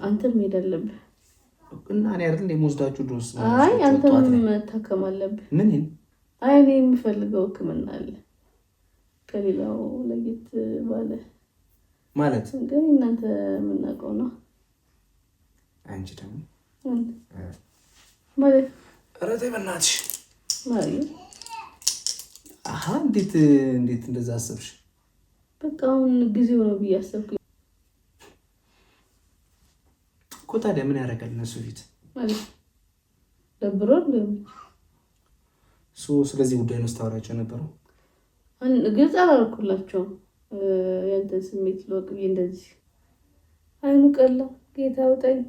አንተም መሄድ አለብህ እና እኔ አይደል እንደምወስዳችሁ ድረስ አይ አንተም መታከም አለብህ። ምን አይ እኔ የምፈልገው ሕክምና አለ ከሌላው ለየት ባለ ማለት ግን እናንተ የምናውቀው ነው። አንቺ ደግሞ ማለት ኧረ ተይ በእናትሽ ማሪ እንዴት እንደዛ አሰብሽ? በቃ አሁን ጊዜው ነው ብዬ አሰብኩ እኮ። ታዲያ ምን ያደርጋል እነሱ ፊት ማለት ደብሮን ስለዚህ ጉዳይ ነው ስታወራቸው ነበረው። ግልጽ አላልኩላቸውም። ያንተን ስሜት ልወቅ ብዬ እንደዚህ አይኑ ቀላ ጌታ አውጣኝ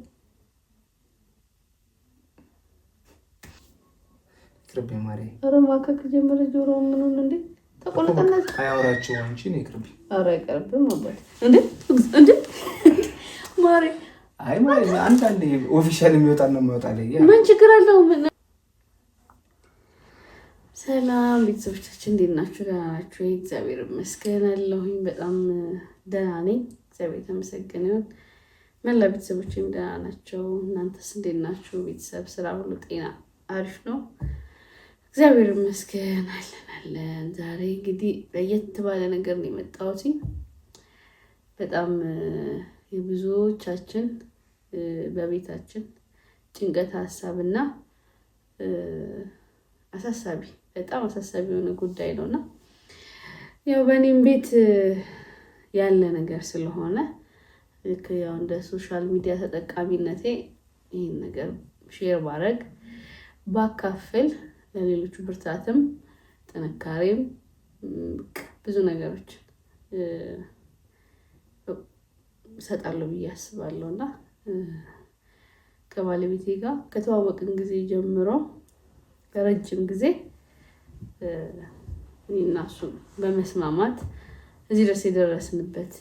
ቅርብ ማሪ ኧረ ማከክ ጀመረ። ጆሮ ምኑን እንዴ ተቆለጠና አያወራቸው አንቺ ነው ቅርብ። ኧረ አይቀርብም አባት እንዴ ማሪ አይ ማሪ አንዳንዴ ኦፊሻል የሚወጣ ነው የሚወጣ ምን ችግር አለው? ምን ሰላም ቤተሰቦቻችን እንዴት ናችሁ? ደህና ናችሁ? እግዚአብሔር ይመስገን አለሁኝ። በጣም ደህና ነኝ። እግዚአብሔር የተመሰገነ ይሁን። መላ ቤተሰቦችም ደህና ናቸው። እናንተስ እንዴት ናችሁ? ቤተሰብ ስራ ሁሉ ጤና አሪፍ ነው? እግዚአብሔር ይመስገን አለን። ዛሬ እንግዲህ ለየት ባለ ነገር ነው የመጣሁት። በጣም የብዙዎቻችን በቤታችን ጭንቀት ሀሳብና አሳሳቢ በጣም አሳሳቢ የሆነ ጉዳይ ነውና ያው በእኔም ቤት ያለ ነገር ስለሆነ ልክ ያው እንደ ሶሻል ሚዲያ ተጠቃሚነቴ ይህን ነገር ሼር ባረግ ባካፍል ለሌሎቹ ብርታትም ጥንካሬም ብዙ ነገሮች እሰጣለሁ ብዬ አስባለሁና ከባለቤቴ ጋር ከተዋወቅን ጊዜ ጀምሮ ለረጅም ጊዜ እኔና እሱ በመስማማት እዚህ ድረስ የደረስንበት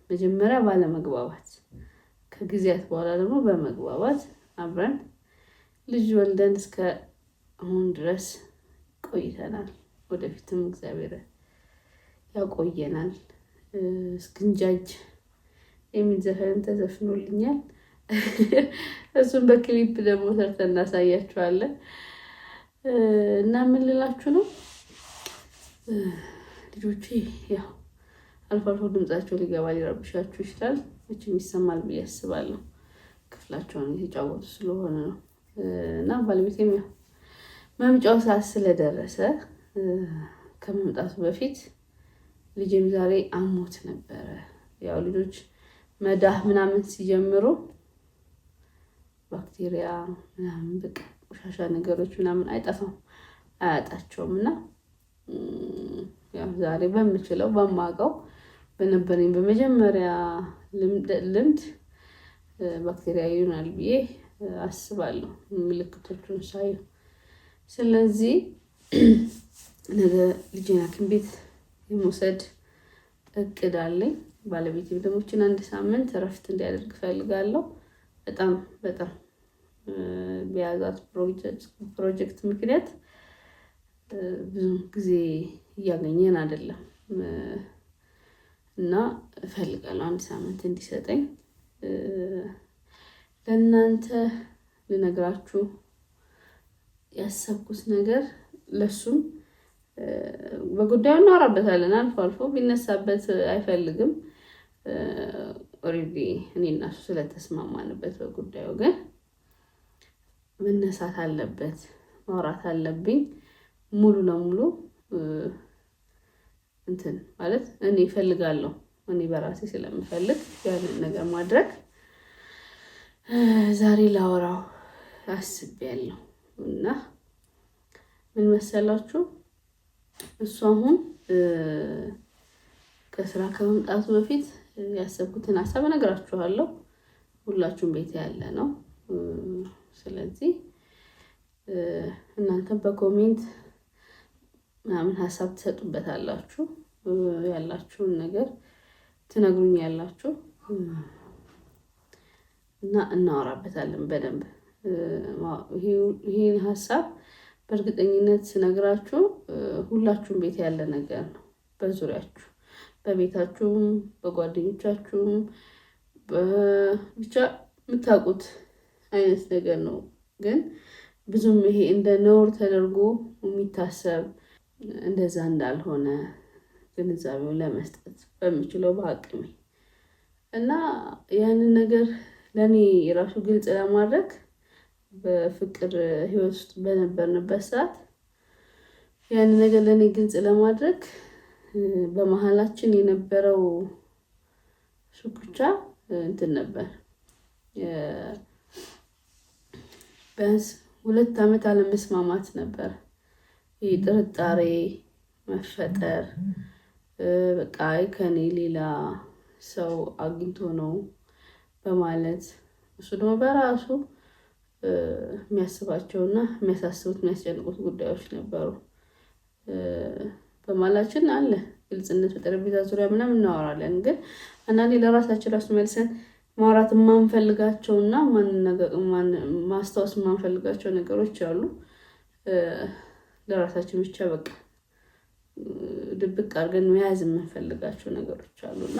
መጀመሪያ ባለመግባባት ከጊዜያት በኋላ ደግሞ በመግባባት አብረን ልጅ ወልደን እስከ አሁን ድረስ ቆይተናል። ወደፊትም እግዚአብሔር ያቆየናል። እስክንጃጅ የሚል ዘፈን ተዘፍኖልኛል። እሱም በክሊፕ ደግሞ ሰርተን እናሳያችኋለን። እና ምን ልላችሁ ነው ልጆቼ፣ ያው አልፎ አልፎ ድምጻቸው ሊገባ ሊረብሻችሁ ይችላል። መቼም ይሰማል ብዬ አስባለሁ። ክፍላቸውን እየተጫወቱ ስለሆነ ነው። እና ባለቤቴም ያው መምጫው ሰዓት ስለደረሰ ከመምጣቱ በፊት ልጄም ዛሬ አሞት ነበረ። ያው ልጆች መዳህ ምናምን ሲጀምሩ ባክቴሪያ ምናምን በቃ ቆሻሻ ነገሮች ምናምን አይጠፋም አያጣቸውም። እና ያው ዛሬ በምችለው በማውቀው በነበረኝ በመጀመሪያ ልምድ ባክቴሪያ ይሆናል ብዬ አስባለሁ ምልክቶቹን ሳይ። ስለዚህ ነገ ልጄን ሐኪም ቤት የመውሰድ እቅድ አለኝ። ባለቤቴም ደግሞ አንድ ሳምንት እረፍት እንዲያደርግ እፈልጋለሁ። በጣም በያዛት ፕሮጀክት ምክንያት ብዙ ጊዜ እያገኘን አይደለም እና እፈልጋለሁ አንድ ሳምንት እንዲሰጠኝ። ለእናንተ ልነግራችሁ ያሰብኩት ነገር ለሱም በጉዳዩ እናወራበታለን። አልፎ አልፎ ቢነሳበት አይፈልግም። ኦልሬዲ እኔ እና እሱ ስለተስማማንበት በጉዳዩ ግን መነሳት አለበት፣ ማውራት አለብኝ። ሙሉ ለሙሉ እንትን ማለት እኔ እፈልጋለሁ። እኔ በራሴ ስለምፈልግ ያንን ነገር ማድረግ ዛሬ ላወራው አስቤያለሁ። እና ምን መሰላችሁ እሱ አሁን ከስራ ከመምጣቱ በፊት ያሰብኩትን ሀሳብ እነግራችኋለሁ። ሁላችሁም ቤት ያለ ነው። ስለዚህ እናንተም በኮሜንት ምናምን ሀሳብ ትሰጡበታላችሁ፣ ያላችሁን ነገር ትነግሩኛላችሁ እና እናወራበታለን በደንብ። ይሄን ሀሳብ በእርግጠኝነት ስነግራችሁ ሁላችሁም ቤት ያለ ነገር ነው። በዙሪያችሁ፣ በቤታችሁም፣ በጓደኞቻችሁም ብቻ የምታውቁት አይነት ነገር ነው። ግን ብዙም ይሄ እንደ ነውር ተደርጎ የሚታሰብ እንደዛ እንዳልሆነ ግንዛቤውን ለመስጠት በምችለው በአቅሜ እና ያንን ነገር ለእኔ የራሱ ግልጽ ለማድረግ በፍቅር ህይወት ውስጥ በነበርንበት ሰዓት ያንን ነገር ለእኔ ግልጽ ለማድረግ በመሀላችን የነበረው ሽኩቻ እንትን ነበር። ቢያንስ 2 ዓመት አለመስማማት ነበር። ይህ ጥርጣሬ መፈጠር በቃ ከኔ ሌላ ሰው አግኝቶ ነው በማለት እሱ ደግሞ በራሱ የሚያስባቸውና የሚያሳስቡት የሚያስጨንቁት ጉዳዮች ነበሩ። በማላችን አለ ግልጽነት በጠረጴዛ ዙሪያ ምናምን እናወራለን። ግን አንዳንዴ ለራሳችን ራሱ መልሰን ማውራት የማንፈልጋቸውና ማስታወስ የማንፈልጋቸው ነገሮች አሉ። ለራሳችን ብቻ በቃ ድብቅ አድርገን መያዝ የምንፈልጋቸው ነገሮች አሉና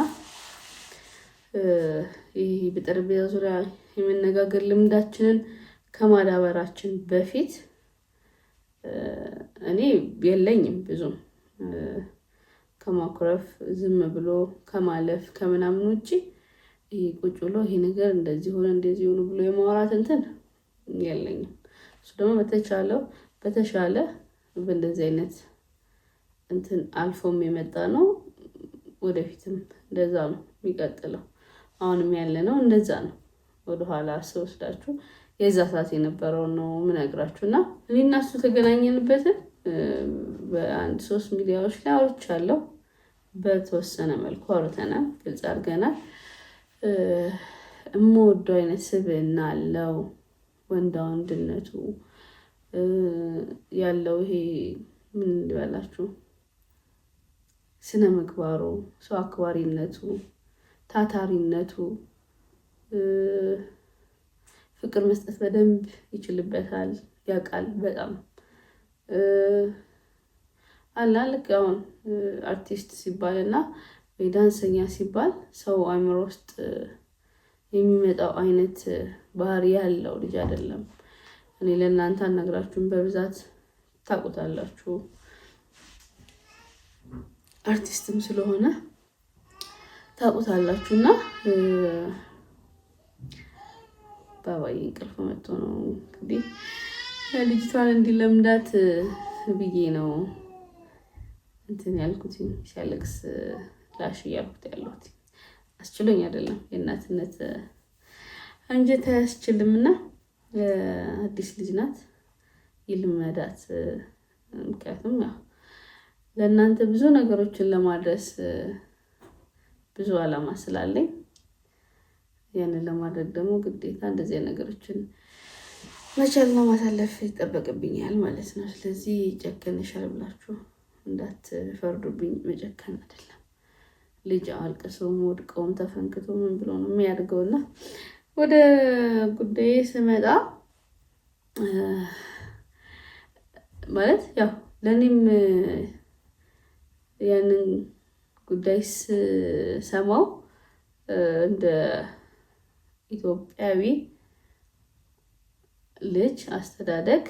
ይህ በጠረጴዛ ዙሪያ የመነጋገር ልምዳችንን ከማዳበራችን በፊት እኔ የለኝም ብዙም ከማኩረፍ ዝም ብሎ ከማለፍ ከምናምን ውጪ ይሄ ቁጭ ብሎ ይሄ ነገር እንደዚህ ሆነ እንደዚህ ሆነ ብሎ የማውራት እንትን የለኝም። እሱ ደግሞ በተሻለ በእንደዚህ አይነት እንትን አልፎም የመጣ ነው። ወደፊትም እንደዛ ነው የሚቀጥለው። አሁንም ያለ ነው እንደዛ ነው። ወደኋላ ስወስዳችሁ የዛ ሰዓት የነበረውን ነው የምነግራችሁና እኔ እና እሱ ተገናኘንበትን በአንድ 3 ሚዲያዎች ላይ አውርቻለሁ። በተወሰነ መልኩ አውርተናል፣ ግልጽ አድርገናል። የምወደው አይነት ስብዕና አለው። ወንዳ ወንድነቱ ያለው ይሄ ምን ልበላችሁ ስነ ምግባሩ፣ ሰው አክባሪነቱ፣ ታታሪነቱ፣ ፍቅር መስጠት በደንብ ይችልበታል፣ ያውቃል በጣም ልክ አሁን አርቲስት ሲባል እና ወይ ዳንሰኛ ሲባል ሰው አእምሮ ውስጥ የሚመጣው አይነት ባህሪ ያለው ልጅ አይደለም። እኔ ለእናንተ አልነግራችሁም፣ በብዛት ታውቁታላችሁ። አርቲስትም ስለሆነ ታውቁታላችሁና ባባዬ እንቅልፍ መጥቶ ነው እንግዲህ ልጅቷን እንዲለምዳት ብዬ ነው እንትን ያልኩት። ሲያለቅስ ላሽ እያልኩት ያለሁት አስችሎኝ አይደለም፣ የእናትነት አንጀት አያስችልምና አዲስ ልጅ ናት ይልመዳት። ምክንያቱም ያው ለእናንተ ብዙ ነገሮችን ለማድረስ ብዙ አላማ ስላለኝ ያንን ለማድረግ ደግሞ ግዴታ እንደዚህ ነገሮችን መቻልና ማሳለፍ ይጠበቅብኛል ማለት ነው። ስለዚህ ጨከንሻል ብላችሁ እንዳትፈርዱብኝ። መጨከን አይደለም፣ ልጅ አልቅሶም ወድቀውም ተፈንክቶ ምን ብሎ ነው የሚያድገውና ወደ ጉዳዬ ስመጣ ማለት ያው ለእኔም ያንን ጉዳይ ስሰማው እንደ ኢትዮጵያዊ ልጅ አስተዳደግ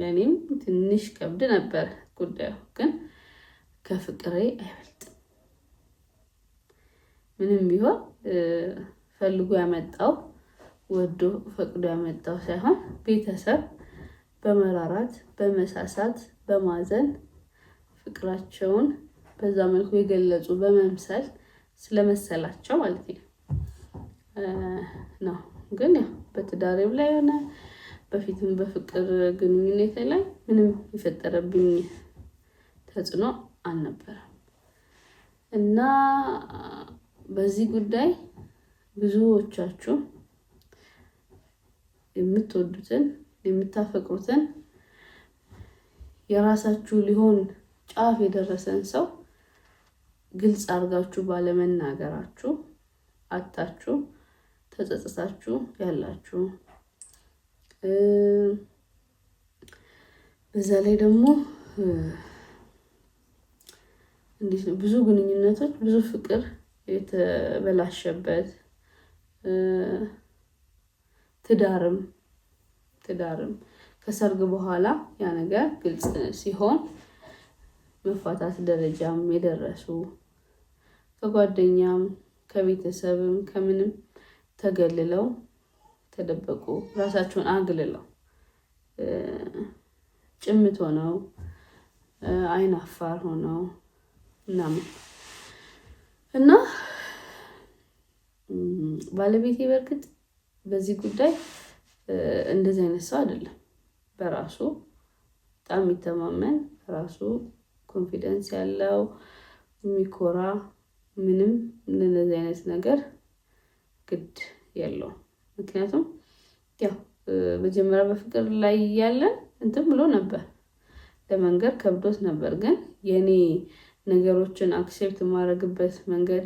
ለእኔም ትንሽ ከብድ ነበር ጉዳዩ። ግን ከፍቅሬ አይበልጥም። ምንም ቢሆን ፈልጎ ያመጣው ወዶ ፈቅዶ ያመጣው ሳይሆን ቤተሰብ በመራራት በመሳሳት በማዘን ፍቅራቸውን በዛ መልኩ የገለጹ በመምሰል ስለመሰላቸው ማለት ነው። ግን ያው በትዳሬም ላይ ሆነ በፊትም በፍቅር ግንኙነት ላይ ምንም የፈጠረብኝ ተጽዕኖ አልነበረም እና በዚህ ጉዳይ ብዙዎቻችሁ የምትወዱትን የምታፈቅሩትን የራሳችሁ ሊሆን ጫፍ የደረሰን ሰው ግልጽ አድርጋችሁ ባለመናገራችሁ አጣችሁ ተጸጸታችሁ ያላችሁ፣ በዛ ላይ ደግሞ እንዴት ነው ብዙ ግንኙነቶች ብዙ ፍቅር የተበላሸበት ትዳርም ከሰርግ በኋላ ያ ነገር ግልጽ ሲሆን መፋታት ደረጃም የደረሱ ከጓደኛም ከቤተሰብም ከምንም ተገልለው ተደበቁ ራሳቸውን አግልለው ጭምት ሆነው አይን አፋር ሆነው ምናምን እና ባለቤቴ በርግጥ በዚህ ጉዳይ እንደዚህ አይነት ሰው አይደለም። በራሱ በጣም የሚተማመን በራሱ ኮንፊደንስ ያለው የሚኮራ ምንም እንደዚህ አይነት ነገር ግድ የለውም። ምክንያቱም ያው መጀመሪያ በፍቅር ላይ ያለን እንትን ብሎ ነበር ለመንገር ከብዶት ነበር። ግን የኔ ነገሮችን አክሴፕት የማደርግበት መንገድ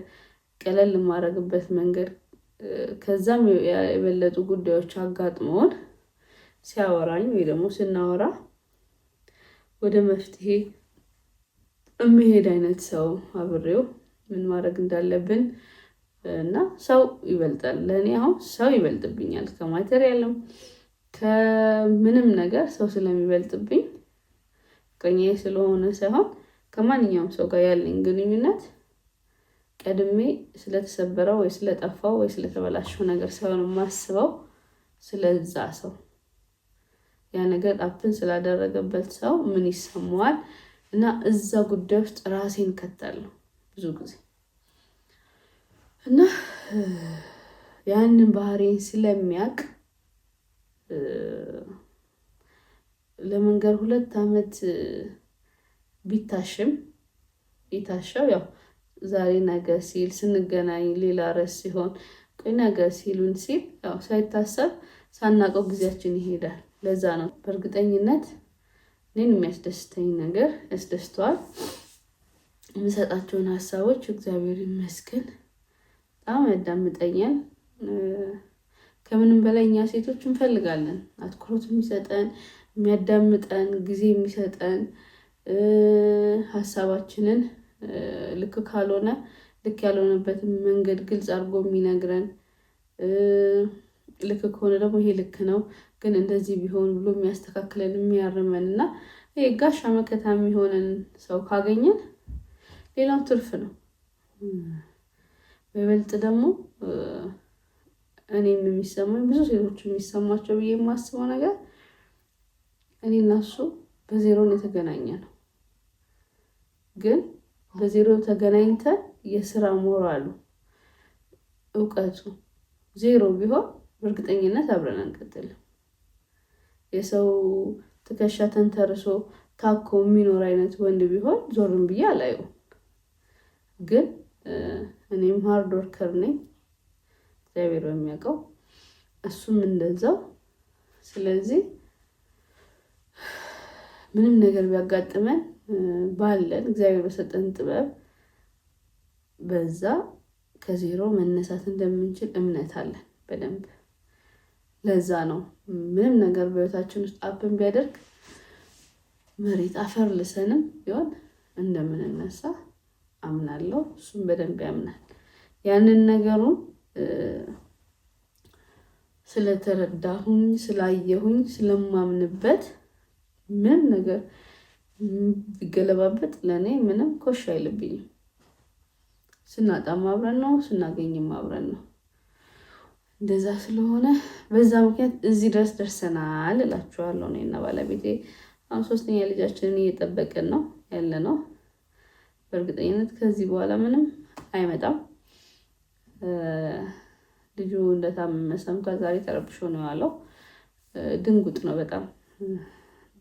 ቀለል የማደርግበት መንገድ ከዛም የበለጡ ጉዳዮች አጋጥመውን ሲያወራኝ ወይ ደግሞ ስናወራ ወደ መፍትሄ የሚሄድ አይነት ሰው አብሬው ምን ማድረግ እንዳለብን እና ሰው ይበልጣል። ለእኔ አሁን ሰው ይበልጥብኛል ከማቴሪያልም ከምንም ነገር ሰው ስለሚበልጥብኝ ፍቅረኛዬ ስለሆነ ሳይሆን ከማንኛውም ሰው ጋር ያለኝ ግንኙነት ቀድሜ ስለተሰበረው ወይ ስለጠፋው ወይ ስለተበላሸው ነገር ሳይሆን የማስበው ስለዛ ሰው ያ ነገር አፕን ስላደረገበት ሰው ምን ይሰማዋል እና እዛ ጉዳይ ውስጥ ራሴን ከታለሁ ብዙ ጊዜ እና ያንን ባህሪን ስለሚያውቅ ለመንገር 2 ዓመት ቢታሽም ይታሻው ያው ዛሬ ነገ ሲል ስንገናኝ ሌላ ርዕስ ሲሆን ቆይ ነገ ሲሉን ሲል ያው ሳይታሰብ ሳናቀው ጊዜያችን ይሄዳል። ለዛ ነው በእርግጠኝነት እኔን የሚያስደስተኝ ነገር ያስደስተዋል። የምሰጣቸውን ሀሳቦች እግዚአብሔር ይመስገን በጣም ያዳምጠኛል። ከምንም በላይ እኛ ሴቶች እንፈልጋለን አትኩሮት የሚሰጠን የሚያዳምጠን ጊዜ የሚሰጠን ሀሳባችንን ልክ ካልሆነ ልክ ያልሆነበትን መንገድ ግልጽ አድርጎ የሚነግረን ልክ ከሆነ ደግሞ ይሄ ልክ ነው ግን እንደዚህ ቢሆን ብሎ የሚያስተካክለን የሚያርመን እና ይሄ ጋሻ መከታ የሚሆነን ሰው ካገኘን ሌላው ትርፍ ነው። በይበልጥ ደግሞ እኔም የሚሰማኝ ብዙ ሴቶች የሚሰማቸው ብዬ የማስበው ነገር እኔ እና እሱ በዜሮ ነው የተገናኘነው። ግን በዜሮ ተገናኝተን የስራ ሞራሉ እውቀቱ ዜሮ ቢሆን በእርግጠኝነት አብረን አንቀጥልም። የሰው ትከሻ ተንተርሶ ታኮ የሚኖር አይነት ወንድ ቢሆን ዞርም ብዬ አላየውም። ግን እኔም ሃርድ ወርከር ነኝ እግዚአብሔር በሚያውቀው እሱም እንደዛው። ስለዚህ ምንም ነገር ቢያጋጥመን ባለን እግዚአብሔር በሰጠን ጥበብ በዛ ከዜሮ መነሳት እንደምንችል እምነት አለን በደንብ። ለዛ ነው ምንም ነገር በህይወታችን ውስጥ አፕን ቢያደርግ መሬት አፈር ልሰንም ቢሆን እንደምንነሳ አምናለሁ። እሱም በደንብ ያምናል። ያንን ነገሩን ስለተረዳሁኝ ስላየሁኝ ስለማምንበት ምንም ነገር ቢገለባበጥ ለእኔ ምንም ኮሽ አይልብኝም። ስናጣም አብረን ነው ስናገኝም አብረን ነው። እንደዛ ስለሆነ በዛ ምክንያት እዚህ ድረስ ደርሰናል እላችኋለሁ። እኔና ባለቤቴ አሁን 3ኛ ልጃችንን እየጠበቅን ነው ያለነው። በእርግጠኝነት ከዚህ በኋላ ምንም አይመጣም። ልጁ እንደታመመ ሰምቷል። ዛሬ ተረብሾ ነው ያለው። ድንጉጥ ነው በጣም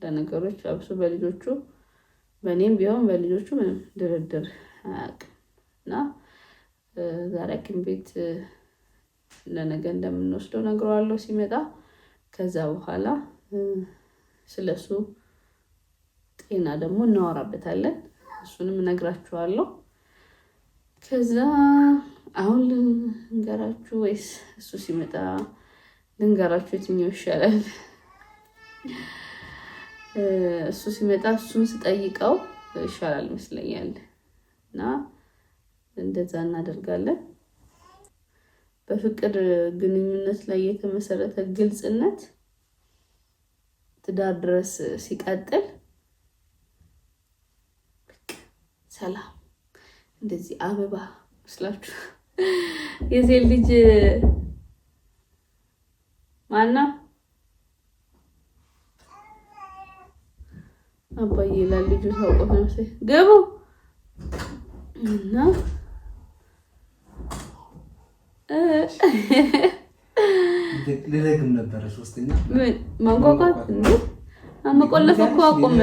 ለነገሮች አብሶ በልጆቹ በእኔም ቢሆን በልጆቹ ምንም ድርድር አያውቅም እና ዛሬ ሐኪም ቤት ለነገ እንደምንወስደው ነግረዋለሁ ሲመጣ። ከዛ በኋላ ስለሱ ጤና ደግሞ እናወራበታለን። እሱንም እነግራችኋለሁ። ከዛ አሁን ልንገራችሁ ወይስ እሱ ሲመጣ ልንገራችሁ? የትኛው ይሻላል? እሱ ሲመጣ እሱን ስጠይቀው ይሻላል ይመስለኛል እና እንደዛ እናደርጋለን። በፍቅር ግንኙነት ላይ የተመሰረተ ግልጽነት ትዳር ድረስ ሲቀጥል ሰላም እንደዚህ አበባ መስላችሁ የሴት ልጅ ማነው አባዬ ይላል ልጁ ታውቆት ነው ገቡ እና ልደግም ነበረ ሶስተኛ ማንቋቋት እንዴ አመቆለፍ እኮ አቆመን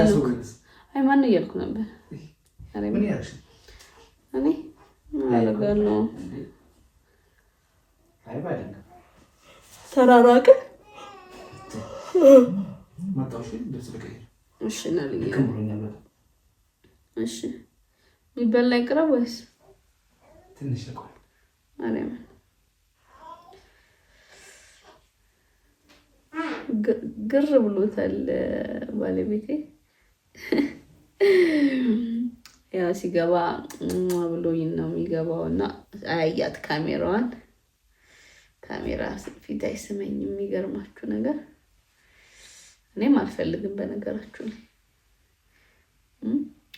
አይ ማን እያልኩ ነበር ምን ያልሽ እኔ አለጋለሁ አይ ባይደንጋ ተራራቀ ማጣውሽ ደስ ልቀይ እሺ ነልኝ ከምሮኛል በጣም እሺ የሚበላ ይቅረብ ወይስ ትንሽ ልቆይ አሬም ግር ብሎታል ባለቤቴ ያው ሲገባ ብሎኝ ነው የሚገባው እና አያት ካሜራ ፊት አይስመኝም። የሚገርማችሁ ነገር እኔም አልፈልግም በነገራችሁ ላይ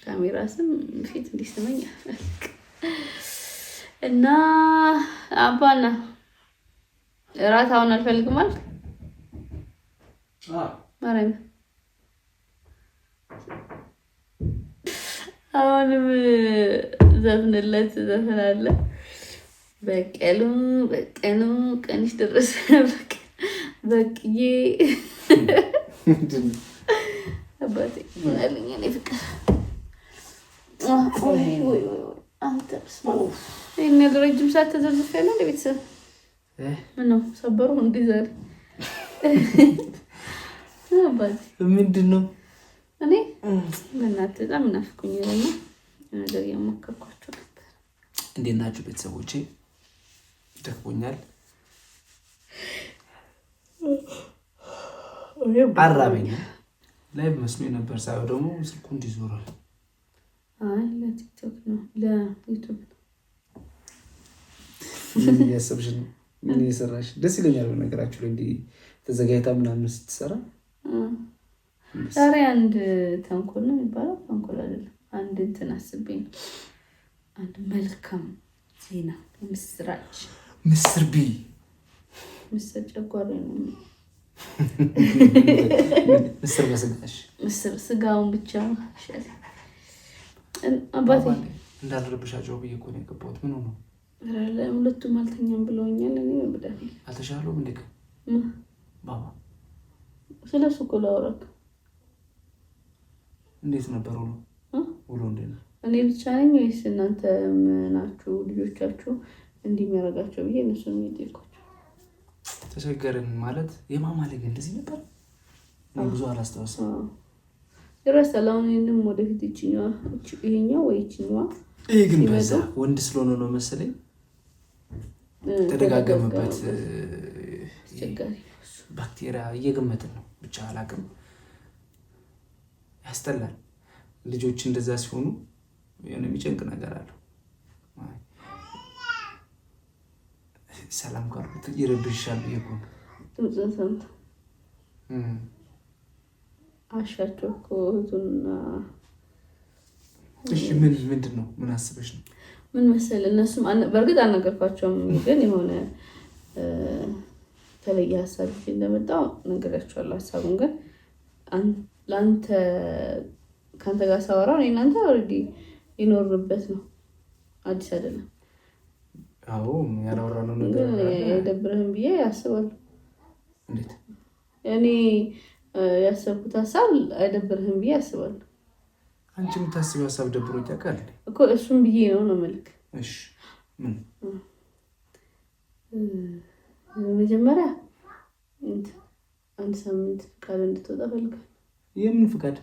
ካሜራ ስም ፊት እንዲስመኝ አልፈልግም እና አባና እራት አሁን አልፈልግም ማለት ማረም አሁንም ዘፍንለት ዘፈናለ በቀሉ ቀንሽ ደረሰ በቅዬ አባቴ አለኝ እኔ ፍቅር ወይ አንተ እኔ ለረጅም ሰዓት ተዘርዝፌያለሁ እንደ ቤተሰብ ምነው ሰበሩ እንዴ ዛሬ አባቴ ምንድን ነው እኔ በእናትህ በጣም ናፍቆኛልና ነገር እየሞከርኳቸው ነበር። እንዴት ናችሁ ቤተሰቦቼ? ደክሞኛል። አራበኝ ላይቭ መስሎኝ ነበር ሳይሆን ደግሞ ስልኩ እንዲዞራል። አይ ለቲክቶክ ነው ለዩቲዩብ ነው። ምን እያሰብሽ ነው? ምን እየሰራሽ? ደስ ይለኛል በነገራችሁ ላይ እንዲህ ተዘጋጅታ ምናምን ስትሰራ ዛሬ አንድ ተንኮል ነው የሚባለው፣ ተንኮል አይደለም። አንድ እንትን አስቤ ነው። አንድ መልካም ዜና ምስራች ምስር ቢ ምስር ጨጓራ ነው። ምስር በስጋሽ ምስር ስጋውን ብቻ ሸለ አባቴ እንዳልረብሻቸው ብዬ እኮ ነው የገባሁት። ምን ሆኖ ሁለቱም አልተኛም ብለውኛል። እኔ በብዳት አልተሻለውም እንዴ ባባ ስለሱ እኮ ላወራክ። እንዴት ነበር ውሎ እንዴት ነው? እኔ ብቻ ነኝ ወይስ እናንተ ናችሁ ልጆቻችሁ እንዲህ የሚያደርጋቸው ብዬ እነሱን የሚጠይቋቸው? ተቸገርን ማለት የማማለግ እንደዚህ ነበር። ብዙ አላስታውስም። ይረሳል። አሁን ይህንም ወደፊት ይሄኛው ወይ ይችኛዋ ይሄ ግን በዛ ወንድ ስለሆነ ነው መሰለኝ ተደጋገመበት። ባክቴሪያ እየገመትን ነው ብቻ አላውቅም። ያስጠላል። ልጆች እንደዛ ሲሆኑ የሆነ የሚጨንቅ ነገር አለው። ሰላም ካልኩት ይረብሻል ብዬ እኮ ነው። ትምጽንሰንት አሻቸው እኮ እህቱና እሺ ምንድን ነው? ምን አስበሽ ነው? ምን መሰል እነሱም በእርግጥ አልነገርኳቸውም፣ ግን የሆነ ተለየ ሀሳብ እንደመጣው ነገራቸዋለሁ። ሀሳቡን ግን ለአንተ ከአንተ ጋር ሳወራው እኔ እናንተ ኦልሬዲ ይኖርበት ነው፣ አዲስ አይደለም። አዎ ያላወራነው ነገር አይደብርህም ብዬ ያስባለሁ። እንዴት እኔ ያሰብኩት ሀሳብ አይደብርህም ብዬ ያስባለሁ። አንቺ የምታስቢው ሀሳብ ደብሮኝ ያውቃል እኮ እሱም ብዬ ነው መልክ። እሺ ምን መጀመሪያ አንድ ሳምንት ፍቃድ እንድትወጣ ፈልጋለሁ። የምን ፍቃድ?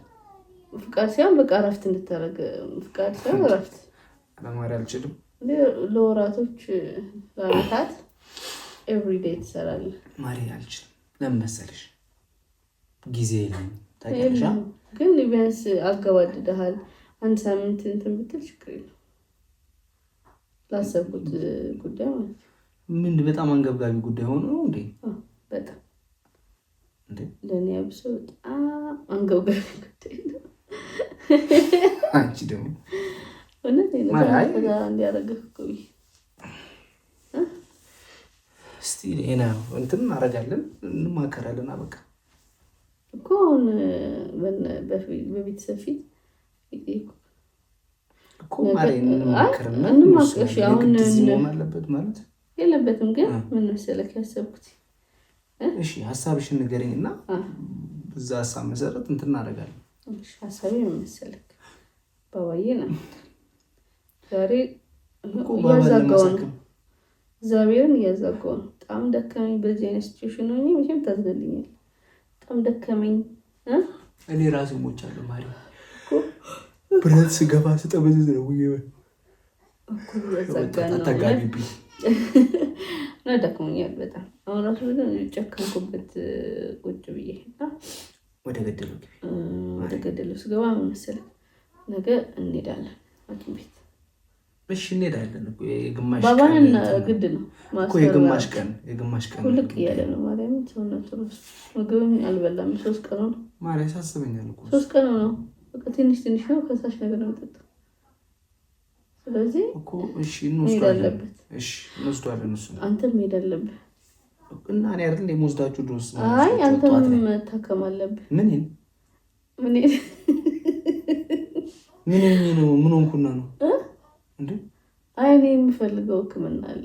ፍቃድ ሳይሆን በቃ እረፍት እንድታደርግ። ፍቃድ ሳይሆን እረፍት። ለማሪ አልችልም። ለወራቶች ለአመታት ኤቭሪዴይ ትሰራለህ። ማሪ አልችልም። ለምን መሰለሽ? ጊዜ የለኝም። ታውቂያለሽ። ግን ቢያንስ አገባድደሃል። አንድ ሳምንት እንትን ብትል ችግር የለም። ላሰብኩት ጉዳይ ማለት ነው። ምን በጣም አንገብጋቢ ጉዳይ ሆኖ ነው እንዴ? በጣም እንዴ ለኔ አብሶ በጣም አንገብጋቢ ጉዳይ ነው። አንቺ ደግሞ እውነት ነው ማለት እንዲያደርግህ እኮ እስቲ እኔ እንትን እናደርጋለን እንማከራለን። በቃ እኮ አሁን በቤተሰብ ፊት እኮ ማሬን እንማከርና እንማከርሽ አሁን ምን አለበት ማለት የለበትም። ግን ምን መሰለክ ያሰብኩት እሺ ሐሳብሽን ንገረኝና በዛ ሐሳብ መሰረት እንትን እናደርጋለን። እሺ ሐሳቤ ምን መሰለክ ባባዬ ነው ዛሬ እኮ ባባዬ እግዚአብሔርን እያዛጋው ነው። በጣም ደከመኝ። በዚህ አይነት ሲቹዌሽን ነው መቼም ታዝገልኛል። በጣም ደከመኝ። እኔ ራሴ ሞቻለሁ ማሪ ብረት ስገባ ስጠበዝ ነው እኮ ያዛጋና አታጋቢብኝ እና ደክሞኛል በጣም አሁን ራሱ ጨከንኩበት ቁጭ ብዬ ወደ ገደሉ ስገባ ምን መሰለህ ነገ እንሄዳለን ሐኪም ቤት። እሺ እንሄዳለን እኮ የግማሽ ቀን ባባን ግድ ነው እኮ የግማሽ ቀን ሁልቅ እያለ ነው ማርያም ሰውነቱ ራሱ ምግብም አልበላም። 3 ቀን ነው ማርያም ያሳስበኛል እኮ 3 ቀን ነው በቃ ትንሽ ነው ፈሳሽ ነገር ነው የምጠጣው። ስለዚህ እኮ እሺ እንወስዳለን። እሺ እንወስዳለን። እሱ አንተም መሄድ አለብህ እና እኔ አይደል የምወስዳችሁ ድረስ አይ አንተም መታከም አለብህ። ምን ሆንኩና ነው እንዴ? አይ እኔ የምፈልገው ሕክምና አለ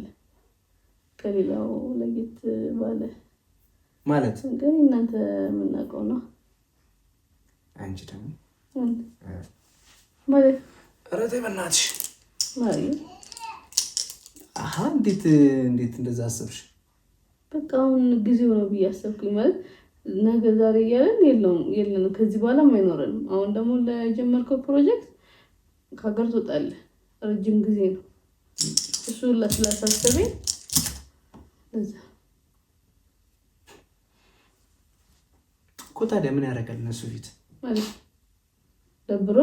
ከሌላው ለየት ባለ ማለት ግን እናንተ የምናውቀው ነው። አንቺ ደግሞ ማለት ረቴ በእናትሽ ማለት እንዴት እንደዛ አሰብሽ? በቃ አሁን ጊዜው ነው ብዬ አሰብኩኝ። ማለት ነገ ዛሬ እያለን የለንም ከዚህ በኋላም አይኖረንም። አሁን ደግሞ ለጀመርከው ፕሮጀክት ከሀገር ትወጣለህ። ረጅም ጊዜ ነው እሱ ስላሳሰበኝ እዛ እኮ ታዲያ ምን ያደርጋል እነሱ ፊት ማለት ደብሮ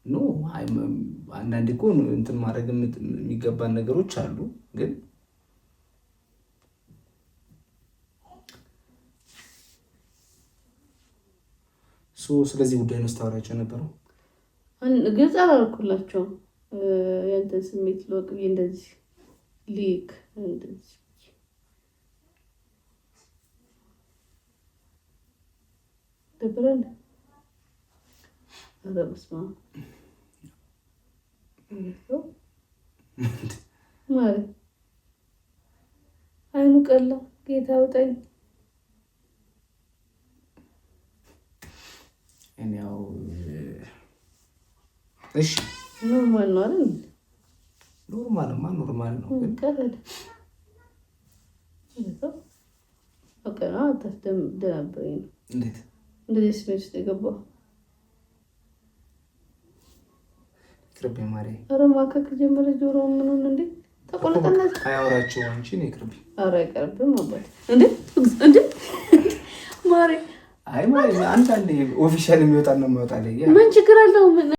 ኖ አንዳንዴ እኮ እንትን ማድረግ የሚገባን ነገሮች አሉ። ግን ስለዚህ ጉዳይ ነው ስታወራቸው ነበረው። ግልጽ አላልኩላቸውም። ያንተን ስሜት ልወቅ ብዬ እንደዚህ ሊክ እንደዚህ ደብረን አረብስማ ማለት አይኑ ቀላ ጌታ አውጣኝ። ያው እሺ ኖርማል ነው አይደል? ኖርማል ነው ግን ቀረደ ኦኬና ደናበረኝ ነው። እንዴት እንደዚህ ስሜት ውስጥ የገባው ቅርብ ማሪ ኧረ ማከክ ጀመረ። ጆሮ ምኑን እንዴ ተቆለጠና አያወራቸው አንቺ ነው ቅርብ። ኧረ አይቀርብም አባት እንዴ ማሪ አይ ማሪ አንዳንዴ ኦፊሻል የሚወጣ ነው የሚወጣ ላይ ምን ችግር አለው?